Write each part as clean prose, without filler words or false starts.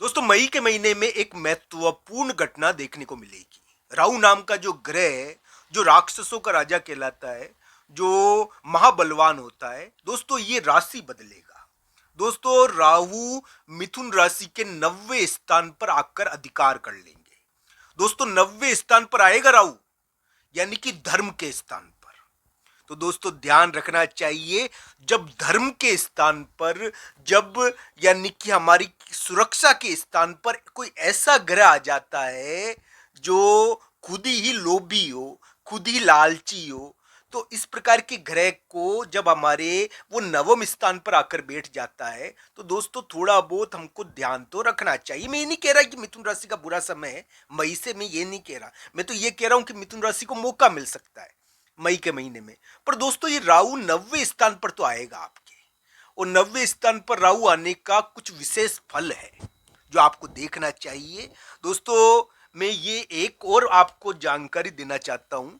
दोस्तों, मई के महीने में एक महत्वपूर्ण घटना देखने को मिलेगी। राहु नाम का जो ग्रह है, जो राक्षसों का राजा कहलाता है, जो महाबलवान होता है, दोस्तों ये राशि बदलेगा। दोस्तों, राहु मिथुन राशि के 90वें स्थान पर आकर अधिकार कर लेंगे। दोस्तों, 90वें स्थान पर आएगा राहु, यानी कि धर्म के स्थान पर। तो दोस्तों, ध्यान रखना चाहिए, जब धर्म के स्थान पर, जब यानी कि हमारी सुरक्षा के स्थान पर कोई ऐसा ग्रह आ जाता है जो खुद ही लोभी हो, खुद ही लालची हो, तो इस प्रकार के ग्रह को जब हमारे वो नवम स्थान पर आकर बैठ जाता है, तो दोस्तों थोड़ा बहुत हमको ध्यान तो रखना चाहिए। मैं ये नहीं कह रहा कि मिथुन राशि का बुरा समय है, मई से मैं ये नहीं कह रहा। मैं तो ये कह रहा हूं कि मिथुन राशि को मौका मिल सकता है मई के महीने में। पर दोस्तों, ये राहु 90वें स्थान पर तो आएगा आपके, और 90वें स्थान पर राहु आने का कुछ विशेष फल है जो आपको देखना चाहिए। दोस्तों, मैं ये एक और आपको जानकारी देना चाहता हूं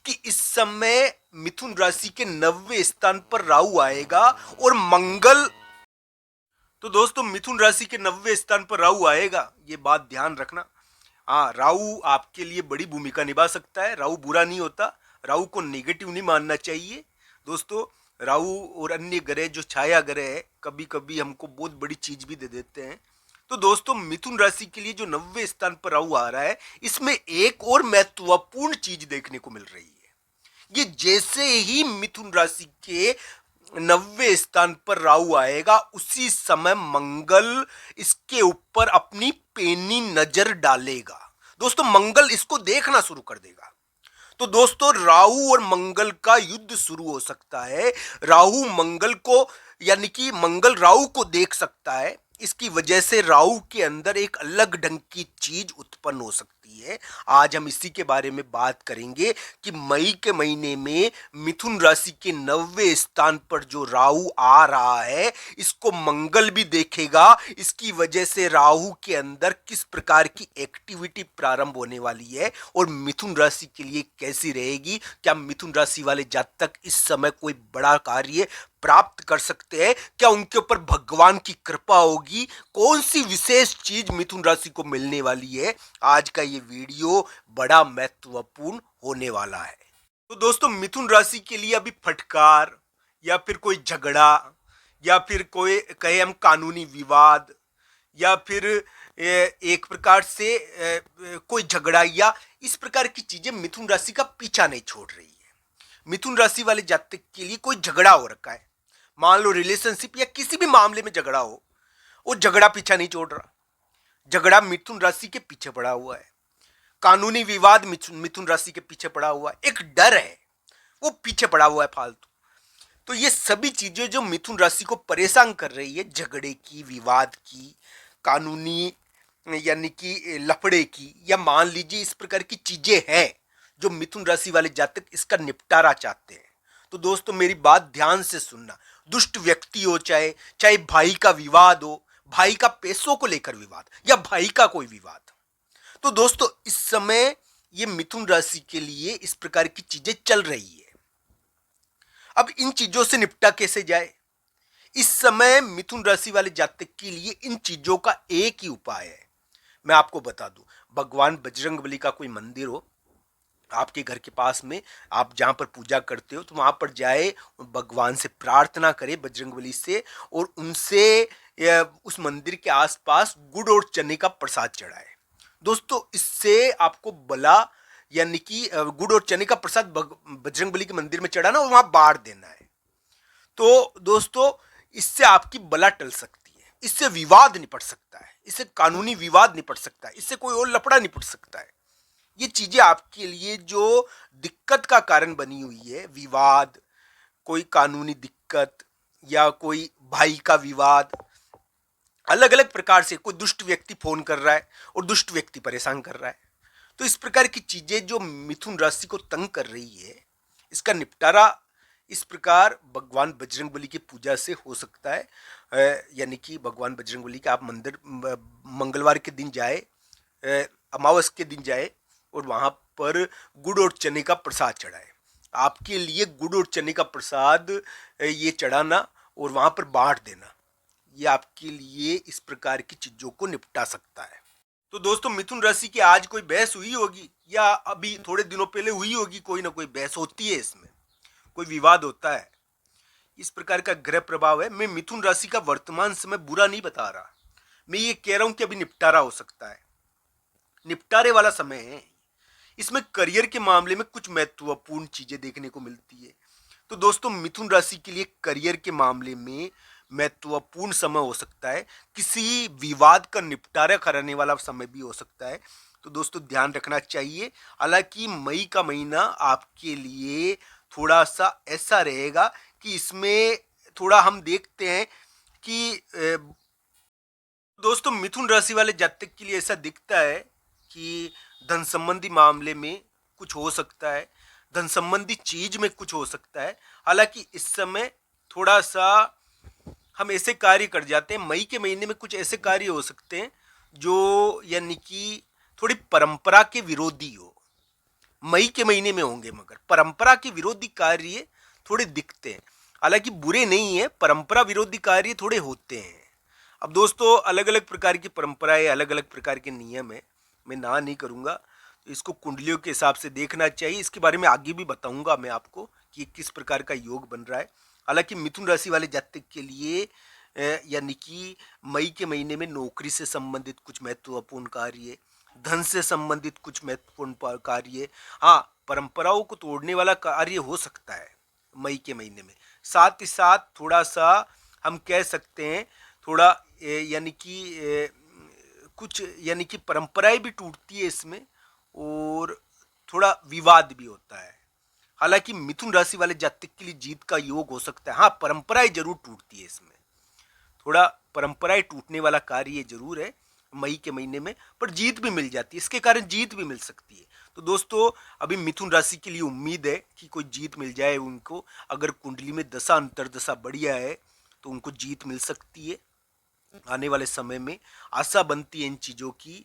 कि इस समय मिथुन राशि के 90वें स्थान पर राहु आएगा और मंगल। तो दोस्तों, मिथुन राशि के 90वें स्थान पर राहु आएगा, ये बात ध्यान रखना। हाँ, राहु आपके लिए बड़ी भूमिका निभा सकता है। राहु बुरा नहीं होता, राहु को नेगेटिव नहीं मानना चाहिए। दोस्तों, राहु और अन्य ग्रह जो छाया ग्रह है, कभी कभी हमको बहुत बड़ी चीज भी दे देते हैं। तो दोस्तों, मिथुन राशि के लिए जो 90वें स्थान पर राहु आ रहा है, इसमें एक और महत्वपूर्ण चीज देखने को मिल रही है। ये जैसे ही मिथुन राशि के 90वें स्थान पर राहु आएगा, उसी समय मंगल इसके ऊपर अपनी पैनी नजर डालेगा। दोस्तों, मंगल इसको देखना शुरू कर देगा। तो दोस्तों, राहु और मंगल का युद्ध शुरू हो सकता है। राहु मंगल को, यानी कि मंगल राहु को देख सकता है। इसकी वजह से राहु के अंदर एक अलग ढंग की चीज उत्पन्न हो सकती है। आज हम इसी के बारे में बात करेंगे कि मई के महीने में मिथुन राशि के 90वें स्थान पर जो राहु आ रहा है, इसको मंगल भी देखेगा। इसकी वजह से राहु के अंदर किस प्रकार की एक्टिविटी प्रारंभ होने वाली है और मिथुन राशि के लिए कैसी रहेगी। क्या मिथुन राशि वाले जातक इस समय कोई बड़ा कार्य प्राप्त कर सकते हैं? क्या उनके ऊपर भगवान की कृपा होगी? कौन सी विशेष चीज मिथुन राशि को मिलने वाली है? आज का ये वीडियो बड़ा महत्वपूर्ण होने वाला है। तो दोस्तों, मिथुन राशि के लिए अभी फटकार, या फिर कोई झगड़ा, या फिर कोई कहे हम कानूनी विवाद, या फिर एक प्रकार से कोई झगड़ा, या इस प्रकार की चीजें मिथुन राशि का पीछा नहीं छोड़ रही है। मिथुन राशि वाले जातक के लिए कोई झगड़ा हो रखा है, मान लो रिलेशनशिप या किसी भी मामले में झगड़ा हो, वो झगड़ा पीछा नहीं छोड़ रहा। झगड़ा मिथुन राशि के पीछे पड़ा हुआ है। कानूनी विवाद मिथुन राशि के पीछे पड़ा हुआ है। एक डर है, वो पीछे पड़ा हुआ है फालतू। तो ये सभी चीजें जो मिथुन राशि को परेशान कर रही है, झगड़े की, विवाद की, कानूनी यानी कि लफड़े की, या मान लीजिए इस प्रकार की चीजें हैं जो मिथुन राशि वाले जातक इसका निपटारा चाहते हैं। तो दोस्तों, मेरी बात ध्यान से सुनना। दुष्ट व्यक्ति हो, चाहे चाहे भाई का विवाद हो, भाई का पैसों को लेकर विवाद, या भाई का कोई विवाद, तो दोस्तों इस समय ये मिथुन राशि के लिए इस प्रकार की चीजें चल रही है। अब इन चीजों से निपटा कैसे जाए? इस समय मिथुन राशि वाले जातक के लिए इन चीजों का एक ही उपाय है। मैं आपको बता दूं, भगवान बजरंगबली का कोई मंदिर हो आपके घर के पास में, आप जहां पर पूजा करते हो, तो वहां पर जाए, भगवान से प्रार्थना करे, बजरंगबली से, और उनसे उस मंदिर के आसपास गुड़ और चने का प्रसाद चढ़ाए। दोस्तों, इससे आपको बला, यानी कि गुड़ और चने का प्रसाद बजरंगबली के मंदिर में चढ़ाना और वहां बाढ़ देना है। तो दोस्तों, इससे आपकी बला टल सकती है, इससे विवाद निपट सकता है, इससे कानूनी विवाद निपट सकता है, इससे कोई और लफड़ा निपट सकता है। ये चीजें आपके लिए जो दिक्कत का कारण बनी हुई है, विवाद, कोई कानूनी दिक्कत, या कोई भाई का विवाद, अलग अलग प्रकार से कोई दुष्ट व्यक्ति फोन कर रहा है और दुष्ट व्यक्ति परेशान कर रहा है, तो इस प्रकार की चीजें जो मिथुन राशि को तंग कर रही है, इसका निपटारा इस प्रकार भगवान बजरंगबली की पूजा से हो सकता है। यानी कि भगवान बजरंगबली के आप मंदिर मंगलवार के दिन जाए, अमावस के दिन जाए, और वहां पर गुड़ और चने का प्रसाद चढ़ाए। आपके लिए गुड़ और चने का प्रसाद ये चढ़ाना और वहां पर बांट देना, ये आपके लिए इस प्रकार की चीजों को निपटा सकता है। तो दोस्तों, मिथुन राशि की आज कोई बहस हुई होगी या अभी थोड़े दिनों पहले हुई होगी, कोई ना कोई बहस होती है, इसमें कोई विवाद होता है। इस प्रकार का ग्रह प्रभाव है। मैं मिथुन राशि का वर्तमान समय बुरा नहीं बता रहा, मैं ये कह रहा हूं कि अभी निपटारा हो सकता है, निपटारे वाला समय है। इसमें करियर के मामले में कुछ महत्वपूर्ण चीजें देखने को मिलती है। तो दोस्तों, मिथुन राशि के लिए करियर के मामले में महत्वपूर्ण समय हो सकता है, किसी विवाद का निपटारा कराने वाला समय भी हो सकता है। तो दोस्तों, ध्यान रखना चाहिए। हालांकि मई का महीना आपके लिए थोड़ा सा ऐसा रहेगा कि इसमें थोड़ा हम देखते हैं कि दोस्तों, मिथुन राशि वाले जातक के लिए ऐसा दिखता है कि धन संबंधी मामले में कुछ हो सकता है, धन संबंधी चीज में कुछ हो सकता है। हालांकि इस समय थोड़ा सा हम ऐसे कार्य कर जाते हैं, मई के महीने में कुछ ऐसे कार्य हो सकते हैं जो यानी कि थोड़ी परंपरा के विरोधी हो। मई के महीने में होंगे, मगर परंपरा के विरोधी कार्य थोड़े दिखते हैं। हालांकि बुरे नहीं है, परंपरा विरोधी कार्य थोड़े होते हैं। अब दोस्तों, अलग अलग प्रकार की परंपराएं, अलग अलग प्रकार के नियम है, मैं ना नहीं करूंगा। तो इसको कुंडलियों के हिसाब से देखना चाहिए। इसके बारे में आगे भी बताऊंगा मैं आपको कि किस प्रकार का योग बन रहा है। हालांकि मिथुन राशि वाले जातक के लिए यानी कि मई के महीने में नौकरी से संबंधित कुछ महत्वपूर्ण कार्य, धन से संबंधित कुछ महत्वपूर्ण कार्य, हाँ, परंपराओं को तोड़ने वाला कार्य हो सकता है मई के महीने में। साथ ही साथ थोड़ा सा हम कह सकते हैं, थोड़ा यानी कि कुछ यानी कि परंपराएं भी टूटती है इसमें, और थोड़ा विवाद भी होता है। हालांकि मिथुन राशि वाले जातक के लिए जीत का योग हो सकता है। हाँ, परंपराएं जरूर टूटती है इसमें, थोड़ा परंपराएं टूटने वाला कार्य जरूर है मई के महीने में, पर जीत भी मिल जाती है, इसके कारण जीत भी मिल सकती है। तो दोस्तों, अभी मिथुन राशि के लिए उम्मीद है कि कोई जीत मिल जाए उनको। अगर कुंडली में दशा अंतर्दशा बढ़िया है तो उनको जीत मिल सकती है। आने वाले समय में आशा बनती है इन चीज़ों की।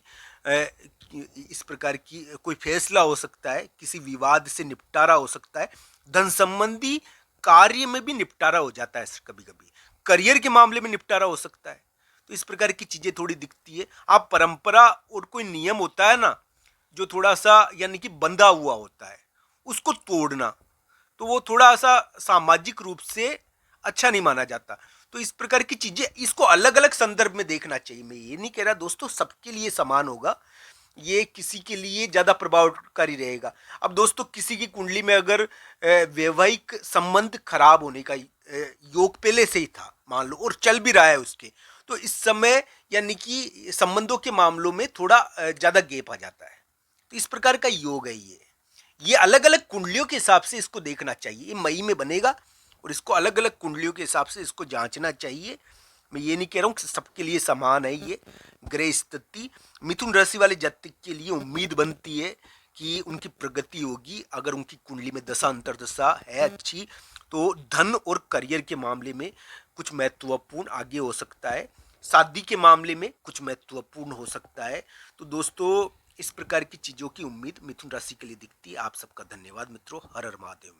इस प्रकार की कोई फैसला हो सकता है, किसी विवाद से निपटारा हो सकता है, धन संबंधी कार्य में भी निपटारा हो जाता है कभी कभी, करियर के मामले में निपटारा हो सकता है। तो इस प्रकार की चीजें थोड़ी दिखती है। आप परंपरा और कोई नियम होता है ना, जो थोड़ा सा यानी कि बंधा हुआ होता है, उसको तोड़ना, तो वो थोड़ा सा सामाजिक रूप से अच्छा नहीं माना जाता। तो इस प्रकार की चीजें, इसको अलग अलग संदर्भ में देखना चाहिए। मैं ये नहीं कह रहा दोस्तों सबके लिए समान होगा, ये किसी के लिए ज्यादा प्रभावकारी रहेगा। अब दोस्तों, किसी की कुंडली में अगर वैवाहिक संबंध खराब होने का योग पहले से ही था मान लो, और चल भी रहा है उसके, तो इस समय यानी कि संबंधों के मामलों में थोड़ा ज्यादा गैप आ जाता है। तो इस प्रकार का योग है ये अलग अलग कुंडलियों के हिसाब से इसको देखना चाहिए। ये मई में बनेगा और इसको अलग अलग कुंडलियों के हिसाब से इसको जांचना चाहिए। मैं ये नहीं कह रहा हूँ कि सबके लिए समान है ये ग्रह स्थिति। मिथुन राशि वाले जातक के लिए उम्मीद बनती है कि उनकी प्रगति होगी। अगर उनकी कुंडली में दशा अंतर्दशा है अच्छी, तो धन और करियर के मामले में कुछ महत्वपूर्ण आगे हो सकता है, शादी के मामले में कुछ महत्वपूर्ण हो सकता है। तो दोस्तों, इस प्रकार की चीजों की उम्मीद मिथुन राशि के लिए दिखती है। आप सबका धन्यवाद मित्रों। हर हर महादेव।